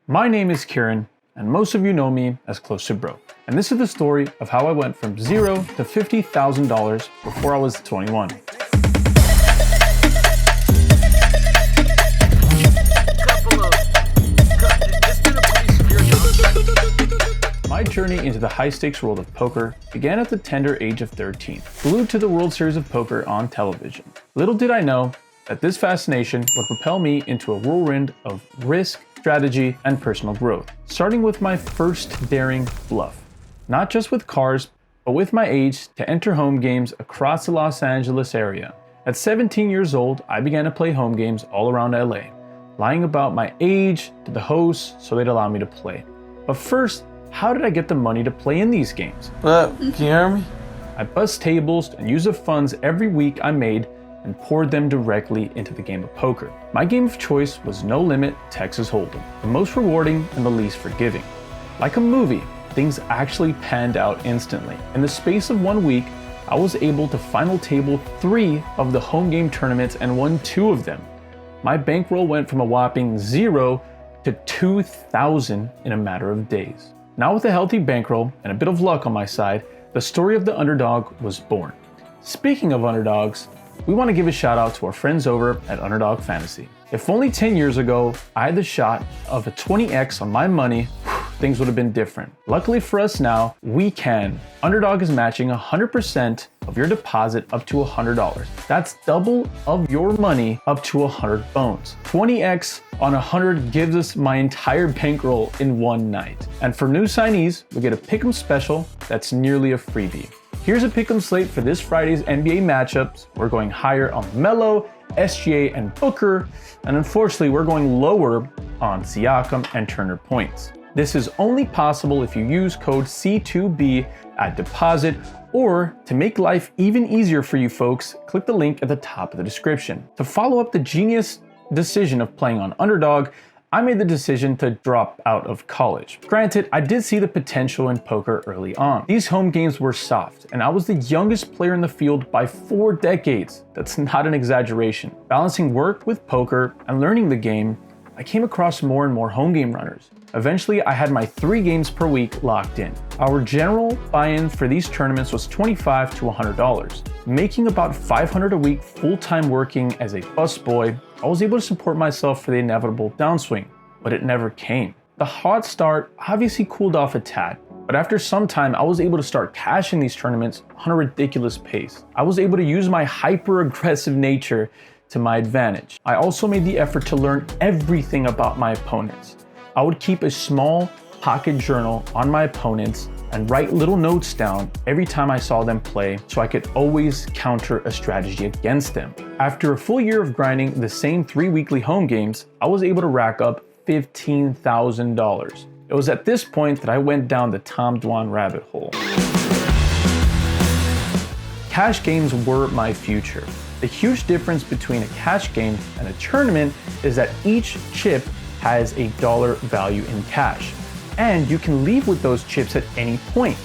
My name is Kieran, and most of you know me as Close to Broke. And this is the story of how I went from $0 to $50,000 before I was 21. My journey into the high-stakes world of poker began at the tender age of 13, glued to the World Series of Poker on television. Little did I know that this fascination would propel me into a whirlwind of risk, strategy, and personal growth, starting with my first daring bluff. Not just with cars, but with my age to enter home games across the Los Angeles area. At 17 years old, I began to play home games all around LA, lying about my age to the hosts so they'd allow me to play. But first, how did I get the money to play in these games? Can you hear me? I bussed tables and used the funds every week I made and poured them directly into the game of poker. My game of choice was No Limit Texas Holdem, the most rewarding and the least forgiving. Like a movie, things actually panned out instantly. In the space of 1 week, I was able to final table 3 of the home game tournaments and won 2 of them. My bankroll went from a whopping 0 to 2,000 in a matter of days. Now with a healthy bankroll and a bit of luck on my side, the story of the Underdog was born. Speaking of underdogs, we want to give a shout out to our friends over at Underdog Fantasy. If only 10 years ago I had the shot of a 20x on my money, things would have been different. Luckily for us now, we can. Underdog is matching 100% of your deposit up to $100. That's double of your money up to 100 bones. 20x on 100 gives us my entire bankroll in one night. And for new signees, we get a pick'em special that's nearly a freebie. Here's a pick'em slate for this Friday's NBA matchups. We're going higher on Melo, SGA, and Booker, and unfortunately, we're going lower on Siakam and Turner points. This is only possible if you use code C2B at deposit, or to make life even easier for you folks, click the link at the top of the description. To follow up the genius decision of playing on Underdog, I made the decision to drop out of college. Granted, I did see the potential in poker early on. These home games were soft, and I was the youngest player in the field by 4 decades. That's not an exaggeration. Balancing work with poker and learning the game, I came across more and more home game runners. Eventually, I had my 3 games per week locked in. Our general buy-in for these tournaments was $25 to $100. Making about $500 a week full-time working as a busboy, I was able to support myself for the inevitable downswing, but it never came. The hot start obviously cooled off a tad, but after some time, I was able to start cashing these tournaments on a ridiculous pace. I was able to use my hyper-aggressive nature to my advantage. I also made the effort to learn everything about my opponents. I would keep a small pocket journal on my opponents and write little notes down every time I saw them play so I could always counter a strategy against them. After a full year of grinding the same 3 weekly home games, I was able to rack up $15,000. It was at this point that I went down the Tom Dwan rabbit hole. Cash games were my future. The huge difference between a cash game and a tournament is that each chip has a dollar value in cash, and you can leave with those chips at any point.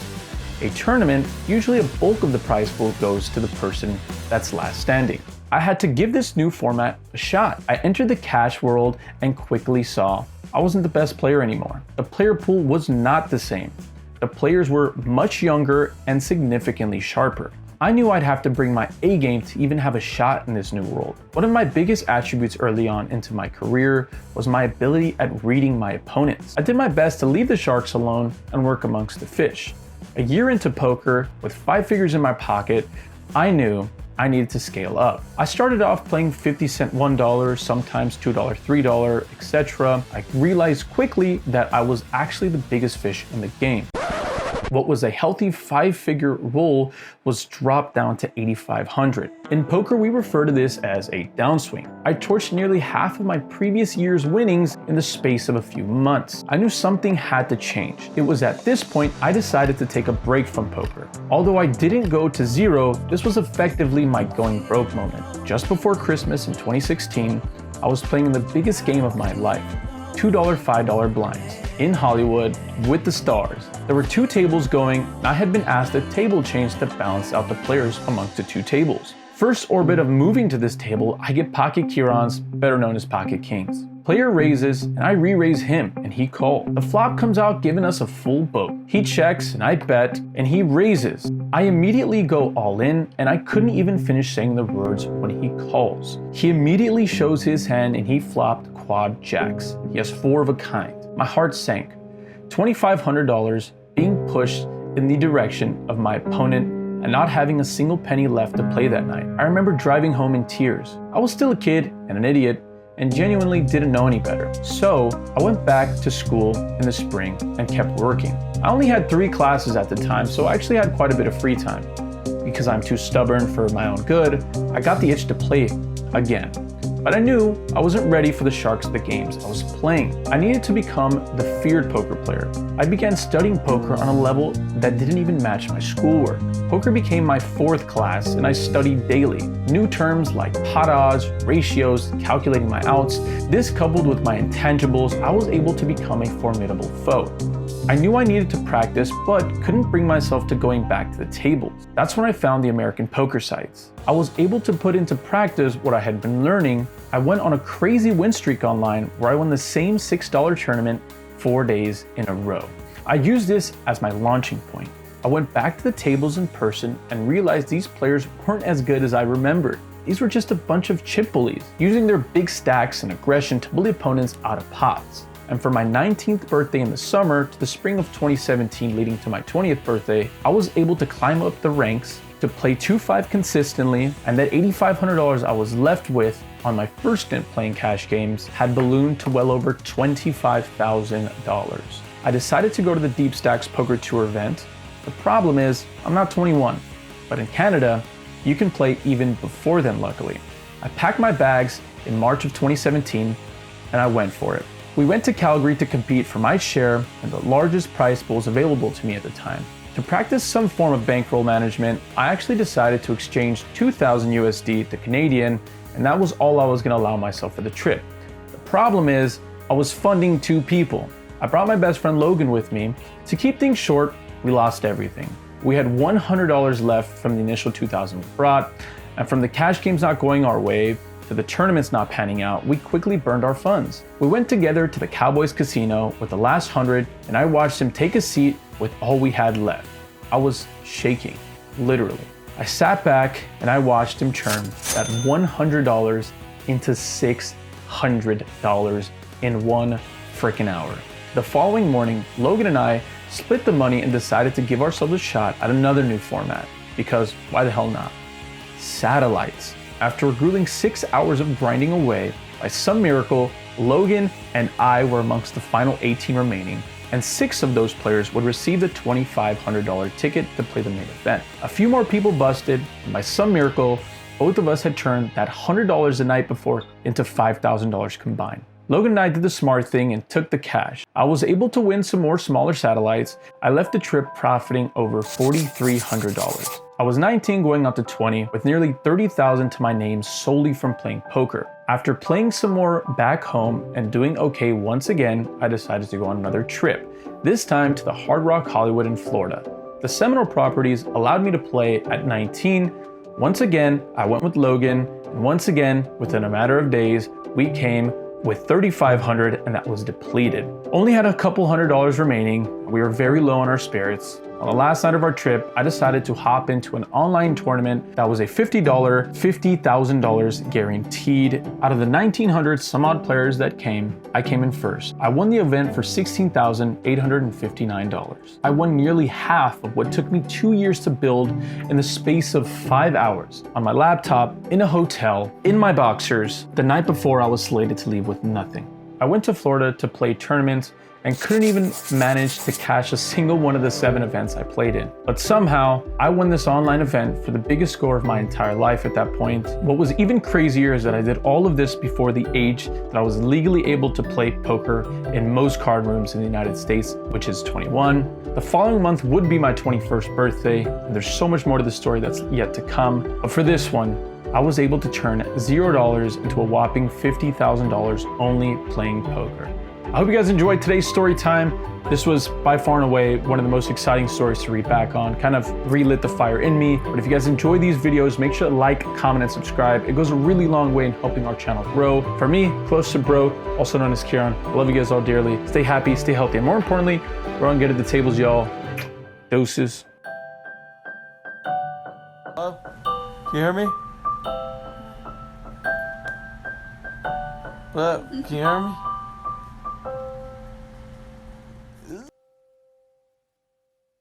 A tournament, usually a bulk of the prize pool goes to the person that's last standing. I had to give this new format a shot. I entered the cash world and quickly saw I wasn't the best player anymore. The player pool was not the same. The players were much younger and significantly sharper. I knew I'd have to bring my A game to even have a shot in this new world. One of my biggest attributes early on into my career was my ability at reading my opponents. I did my best to leave the sharks alone and work amongst the fish. A year into poker, with 5 figures in my pocket, I knew I needed to scale up. I started off playing 50 cent $1, sometimes $2, $3, etc. I realized quickly that I was actually the biggest fish in the game. What was a healthy 5-figure roll was dropped down to 8,500. In poker, we refer to this as a downswing. I torched nearly half of my previous year's winnings in the space of a few months. I knew something had to change. It was at this point I decided to take a break from poker. Although I didn't go to zero, this was effectively my going broke moment. Just before Christmas in 2016, I was playing in the biggest game of my life, $2, $5 blinds, in Hollywood with the stars. There were 2 tables going, and I had been asked a table change to balance out the players amongst the 2 tables. First orbit of moving to this table, I get pocket Kirons, better known as pocket kings. Player raises, and I re-raise him, and he called. The flop comes out giving us a full boat. He checks, and I bet, and he raises. I immediately go all in, and I couldn't even finish saying the words when he calls. He immediately shows his hand, and he flopped quad jacks. He has 4 of a kind. My heart sank. $2,500 being pushed in the direction of my opponent and not having a single penny left to play that night. I remember driving home in tears. I was still a kid and an idiot and genuinely didn't know any better. So I went back to school in the spring and kept working. I only had 3 classes at the time, so I actually had quite a bit of free time. Because I'm too stubborn for my own good, I got the itch to play again. But I knew I wasn't ready for the sharks of the games I was playing. I needed to become the feared poker player. I began studying poker on a level that didn't even match my schoolwork. Poker became my 4th class and I studied daily. New terms like pot odds, ratios, calculating my outs. This coupled with my intangibles, I was able to become a formidable foe. I knew I needed to practice, but couldn't bring myself to going back to the tables. That's when I found the American poker sites. I was able to put into practice what I had been learning. I went on a crazy win streak online where I won the same $6 tournament 4 days in a row. I used this as my launching point. I went back to the tables in person and realized these players weren't as good as I remembered. These were just a bunch of chip bullies, using their big stacks and aggression to bully opponents out of pots. And for my 19th birthday in the summer to the spring of 2017 leading to my 20th birthday, I was able to climb up the ranks to play 2-5 consistently, and that $8,500 I was left with on my first stint playing cash games had ballooned to well over $25,000. I decided to go to the Deep Stacks Poker Tour event. The problem is, I'm not 21, but in Canada, you can play even before then luckily. I packed my bags in March of 2017 and I went for it. We went to Calgary to compete for my share and the largest prize pools available to me at the time. To practice some form of bankroll management, I actually decided to exchange 2,000 USD to Canadian, and that was all I was going to allow myself for the trip. The problem is, I was funding 2 people. I brought my best friend Logan with me. To keep things short, we lost everything. We had $100 left from the initial 2,000 we brought, and from the cash games not going our way, to the tournaments not panning out, we quickly burned our funds. We went together to the Cowboys casino with the last 100, and I watched him take a seat with all we had left. I was shaking, literally. I sat back and I watched him turn that $100 into $600 in 1 freaking hour. The following morning, Logan and I split the money and decided to give ourselves a shot at another new format, because why the hell not? Satellites. After a grueling 6 hours of grinding away, by some miracle, Logan and I were amongst the final 18 remaining, and 6 of those players would receive the $2,500 ticket to play the main event. A few more people busted, and by some miracle, both of us had turned that $100 the night before into $5,000 combined. Logan and I did the smart thing and took the cash. I was able to win some more smaller satellites. I left the trip profiting over $4,300. I was 19 going up to 20 with nearly $30,000 to my name solely from playing poker. After playing some more back home and doing okay once again, I decided to go on another trip, this time to the Hard Rock Hollywood in Florida. The Seminole properties allowed me to play at 19. Once again, I went with Logan, and once again, within a matter of days, we came with $3,500 and that was depleted. Only had a couple $100 remaining. We were very low on our spirits. On the last night of our trip, I decided to hop into an online tournament that was a $50, $50,000 guaranteed. Out of the 1,900 some odd players that came, I came in first. I won the event for $16,859. I won nearly half of what took me 2 years to build in the space of 5 hours on my laptop, in a hotel, in my boxers, the night before I was slated to leave with nothing. I went to Florida to play tournaments and couldn't even manage to cash a single one of the 7 events I played in. But somehow, I won this online event for the biggest score of my entire life at that point. What was even crazier is that I did all of this before the age that I was legally able to play poker in most card rooms in the United States, which is 21. The following month would be my 21st birthday, and there's so much more to the story that's yet to come. But for this one, I was able to turn $0 into a whopping $50,000 only playing poker. I hope you guys enjoyed today's story time. This was by far and away one of the most exciting stories to read back on, kind of relit the fire in me. But if you guys enjoy these videos, make sure to like, comment, and subscribe. It goes a really long way in helping our channel grow. For me, close to bro, also known as Kieran, I love you guys all dearly. Stay happy, stay healthy, and more importantly, we're on good at the tables, y'all. Doses. Hello? Can you hear me? What? Can you hear me?